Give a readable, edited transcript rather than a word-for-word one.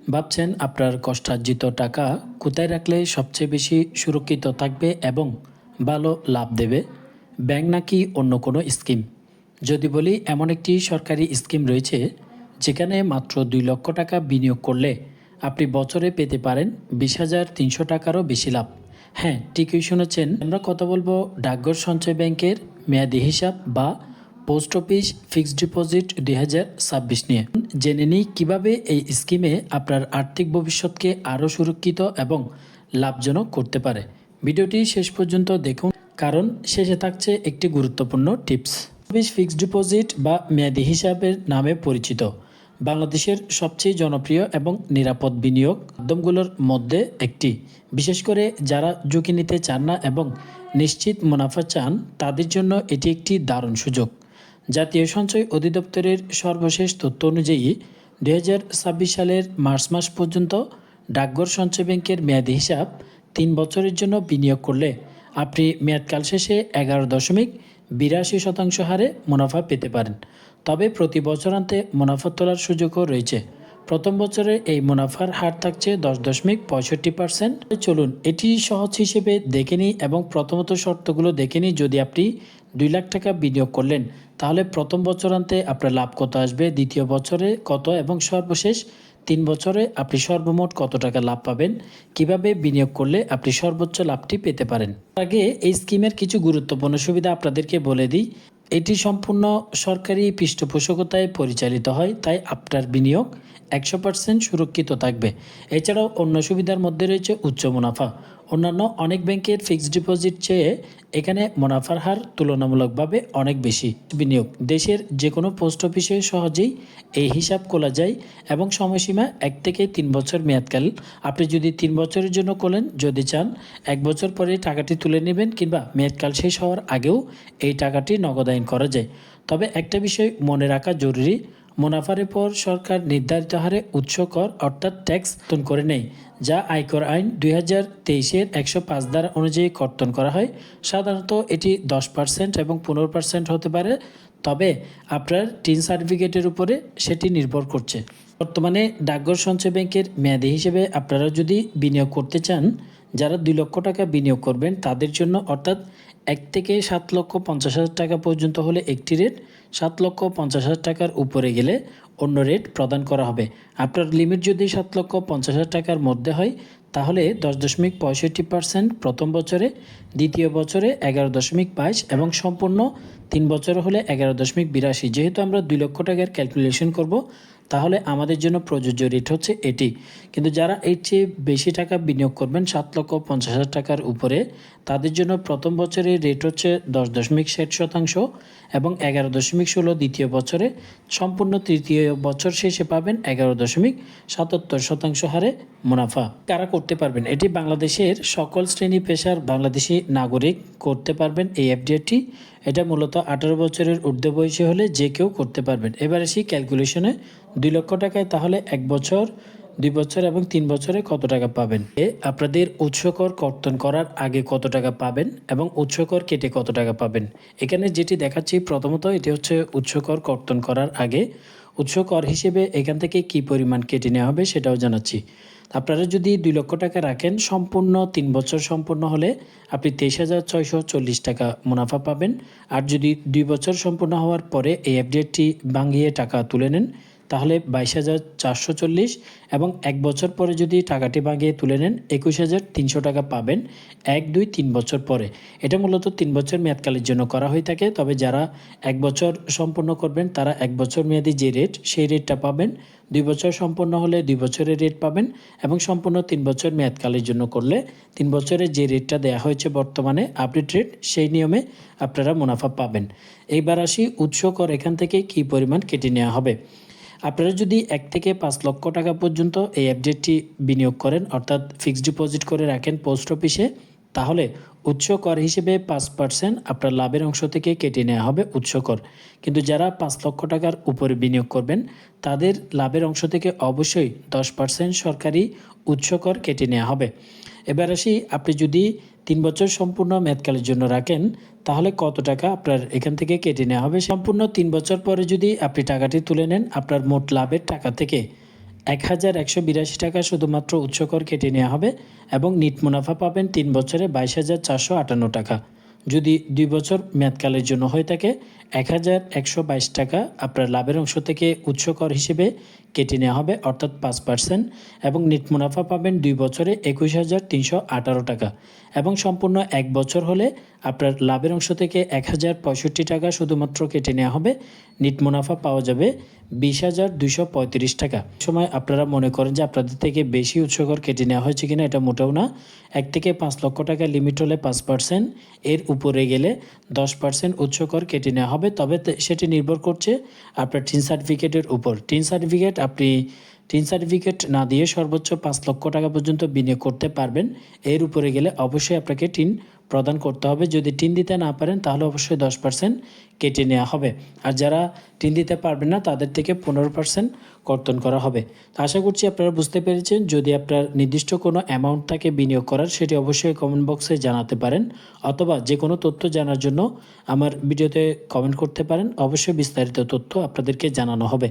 ভাবছেন আপনার কষ্টার্জিত টাকা কোথায় রাখলে সবচেয়ে বেশি সুরক্ষিত থাকবে এবং ভালো লাভ দেবে, ব্যাংক নাকি অন্য কোনো স্কিম? যদি বলি, এমন একটি সরকারি স্কিম রয়েছে যেখানে মাত্র 2 লক্ষ টাকা বিনিয়োগ করলে আপনি বছরে পেতে পারেন 20,300 টাকারও বেশি লাভ। হ্যাঁ, ঠিকই শুনেছেন, আমরা কথা বলবো ডাকঘর সঞ্চয় ব্যাংকের মেয়াদি হিসাব বা পোস্ট অফিস ফিক্সড ডিপোজিট 2026 নিয়ে। জেনে নিই কীভাবে এই স্কিমে আপনার আর্থিক ভবিষ্যৎকে আরও সুরক্ষিত এবং লাভজনক করতে পারে। ভিডিওটি শেষ পর্যন্ত দেখুন, কারণ শেষে থাকছে একটি গুরুত্বপূর্ণ টিপস। অফিস ফিক্সড ডিপোজিট বা মেয়াদি হিসাবের নামে পরিচিত বাংলাদেশের সবচেয়ে জনপ্রিয় এবং নিরাপদ বিনিয়োগ মাধ্যমগুলোর মধ্যে একটি। বিশেষ করে যারা ঝুঁকি নিতে চান না এবং নিশ্চিত মুনাফা চান, তাদের জন্য এটি একটি দারুণ সুযোগ। জাতীয় সঞ্চয় অধিদপ্তরের সর্বশেষ তথ্য অনুযায়ী 2026 সালের মার্চ মাস পর্যন্ত ডাকঘর সঞ্চয় ব্যাংকের মেয়াদি হিসাব 3 বছরের জন্য বিনিয়োগ করলে আপনি মেয়াদকাল শেষে 11.82% হারে মুনাফা পেতে পারেন। তবে প্রতি বছরান্তে মুনাফা তোলার সুযোগও রয়েছে। প্রথম বছরে এই মুনাফার হার থাকছে 10.65%। চলুন এটি সহজ হিসেবে দেখে নিই এবং প্রথমত শর্তগুলো দেখে নিই। যদি আপনি 2 লাখ টাকা বিনিয়োগ করলেন, তাহলে প্রথম বছরান্তে আপনার লাভ কত আসবে, দ্বিতীয় বছরে কত এবং সর্বশেষ 3 বছরে আপনি সর্বমোট কত টাকা লাভ পাবেন, কিভাবে বিনিয়োগ করলে আপনি সর্বোচ্চ লাভটি পেতে পারেন। আগে এই স্কিমের কিছু গুরুত্বপূর্ণ সুবিধা আপনাদেরকে বলে দিই। এটি সম্পূর্ণ সরকারি পৃষ্ঠপোষকতায় পরিচালিত হয়, তাই আপনার বিনিয়োগ 100% সুরক্ষিত থাকবে। এছাড়াও অন্য সুবিধার মধ্যে রয়েছে উচ্চ মুনাফা। অন্যান্য অনেক ব্যাংকের ফিক্সড ডিপোজিট চেয়ে এখানে মুনাফার হার তুলনামূলকভাবে অনেক বেশি। বিনিয়োগ দেশের যে কোনো পোস্ট অফিসে সহজেই এই হিসাব খোলা যায় এবং সময়সীমা 1 থেকে 3 বছর মেয়াদকাল। আপনি যদি 3 বছরের জন্য খোলেন, যদি চান 1 বছর পরে টাকাটি তুলে নেবেন কিংবা মেয়াদকাল শেষ হওয়ার আগেও এই টাকাটি নগদায়ন করা যায়। তবে একটা বিষয় মনে রাখা জরুরি, মুনাফার পর সরকার নির্ধারিত হারে উৎস কর অর্থাৎ ট্যাক্স কর্তন করে নেয়, যা আয়কর আইন 2023-এর 105 ধারা অনুযায়ী কর্তন করা হয়। সাধারণত এটি 10% এবং 15% হতে পারে, তবে আপনার টিন সার্টিফিকেটের উপরে সেটি নির্ভর করছে। বর্তমানে ডাকঘর সঞ্চয় ব্যাংকের মেয়াদি হিসেবে আপনারা যদি বিনিয়োগ করতে চান, যারা 2 লক্ষ টাকা বিনিয়োগ করবেন তাদের জন্য, অর্থাৎ 1 থেকে 7,50,000 টাকা পর্যন্ত হলে একটি রেট, 7,50,000 টাকার উপরে গেলে অন্য রেট প্রদান করা হবে। আপনার লিমিট যদি 7,50,000 টাকার মধ্যে হয়, তাহলে 10.65% প্রথম বছরে, দ্বিতীয় বছরে 11.22 এবং সম্পূর্ণ 3 বছর হলে 11.82। যেহেতু আমরা 2 লক্ষ টাকার ক্যালকুলেশন করব, তাহলে আমাদের জন্য প্রযোজ্য রেট হচ্ছে এটি। কিন্তু যারা এর চেয়ে বেশি টাকা বিনিয়োগ করবেন, 7,50,000 টাকার উপরে, তাদের জন্য প্রথম বছরের রেট হচ্ছে 10.60% এবং 11.16 দ্বিতীয় বছরে, সম্পূর্ণ তৃতীয় বছর শেষে পাবেন 11.77% হারে মুনাফা। কারা করতে পারবেন এটি? বাংলাদেশের সকল শ্রেণী পেশার বাংলাদেশি নাগরিক করতে পারবেন এই এফডিআরটি। এটা মূলত 18 বছরের ঊর্ধ্ব বয়সী হলে যে কেউ করতে পারবেন। এবার আসি ক্যালকুলেশনে। 2 লক্ষ টাকায় তাহলে 1 বছর, 2 বছর এবং 3 বছরে কত টাকা পাবেন, আপনাদের উৎসকর কর্তন করার আগে কত টাকা পাবেন এবং উৎসকর কেটে কত টাকা পাবেন। এখানে যেটি দেখাচ্ছি, প্রথমত এটি হচ্ছে উৎসকর কর্তন করার আগে। উৎসকর হিসেবে এখান থেকে কি পরিমাণ কেটে নেওয়া হবে সেটাও জানাচ্ছি। আপনারা যদি 2 লক্ষ টাকা রাখেন, সম্পূর্ণ 3 বছর সম্পূর্ণ হলে আপনি 23,640 টাকা মুনাফা পাবেন। আর যদি 2 বছর সম্পূর্ণ হওয়ার পরে এই এফডিআরটি ভাঙিয়ে টাকা তুলে নেন, তাহলে 22,440 এবং 1 বছর পরে যদি টাকাটি ভাঙিয়ে তুলে নেন, 21,300 টাকা পাবেন 1, 2, 3 বছর পরে। এটা মূলত 3 বছর মেয়াদকালের জন্য করা হয়ে থাকে। তবে যারা 1 বছর সম্পূর্ণ করবেন, তারা 1 বছর মেয়াদি যে রেট, সেই রেটটা পাবেন। 2 বছর সম্পূর্ণ হলে 2 বছরের রেট পাবেন এবং সম্পূর্ণ 3 বছর মেয়াদকালের জন্য করলে 3 বছরের যে রেটটা দেওয়া হয়েছে বর্তমানে আপডেট রেট, সেই নিয়মে আপনারা মুনাফা পাবেন। এইবার আসি উৎস কর এখান থেকে কি পরিমাণ কেটে নেওয়া হবে। আপনারা যদি 1 থেকে 5 লক্ষ টাকা পর্যন্ত এই এফডিআরটি বিনিয়োগ করেন, অর্থাৎ ফিক্সড ডিপোজিট করে রাখেন পোস্ট অফিসে, তাহলে উৎস কর হিসেবে 5% আপনার লাভের অংশ থেকে কেটে নেওয়া হবে উৎস কর। কিন্তু যারা 5 লক্ষ টাকার উপরে বিনিয়োগ করবেন, তাদের লাভের অংশ থেকে অবশ্যই 10% সরকারি উৎস কর কেটে নেওয়া হবে। এবার আসি, আপনি যদি 3 বছর সম্পূর্ণ মেয়াদকালের জন্য রাখেন, তাহলে কত টাকা আপনার এখান থেকে কেটে নেওয়া হবে। সম্পূর্ণ 3 বছর পরে যদি আপনি টাকাটি তুলে নেন, আপনার মোট লাভের টাকা থেকে 1182 টাকা শুধুমাত্র উৎসকর কেটে নেওয়া হবে এবং নিট মুনাফা পাবেন 3 বছরে 22,458 টাকা। যদি 2 বছর মেয়াদকালের জন্য হয়ে থাকে 1122 টাকা আপনার লাভের অংশ থেকে উৎসকর হিসেবে কেটে নেওয়া হবে অর্থাৎ 5% এবং নিট মুনাফা পাবেন 2 বছরে 21,318 টাকা এবং সম্পূর্ণ 1 বছর হলে আপনার লাভের অংশ থেকে 1065 টাকা শুধুমাত্র কেটে নেওয়া হবে। নিট মুনাফা পাওয়া যাবে 20,235 টাকা। সময় আপনারা মনে করেন যে আপনাদের থেকে বেশি উৎসকর কেটে নেওয়া হয়েছে কিনা, এটা মোটেও না। 1 থেকে 5 লক্ষ টাকা লিমিট হলে 5%, এর উপরে গেলে 10% উৎসকর কেটে নেওয়া হবে। তবে সেটি নির্ভর করছে আপনার টিন সার্টিফিকেটের উপর। টিন সার্টিফিকেট না দিয়ে সর্বোচ্চ 5 লক্ষ টাকা পর্যন্ত বিনিয়োগ করতে পারবেন। এর উপরে গেলে অবশ্যই আপনাকে টিন প্রদান করতে হবে। যদি টিন দিতে না পারেন তাহলে অবশ্যই 10% কেটে নেওয়া হবে। আর যারা টিন দিতে পারবেন না তাদের থেকে 15% কর্তন করা হবে। তো আশা করছি আপনারা বুঝতে পেরেছেন। যদি আপনার নির্দিষ্ট কোনো অ্যামাউন্ট থাকে বিনিয়োগ করার, সেটি অবশ্যই কমেন্ট বক্সে জানাতে পারেন, অথবা যে কোনো তথ্য জানার জন্য আমার ভিডিওতে কমেন্ট করতে পারেন। অবশ্যই বিস্তারিত তথ্য আপনাদেরকে জানানো হবে।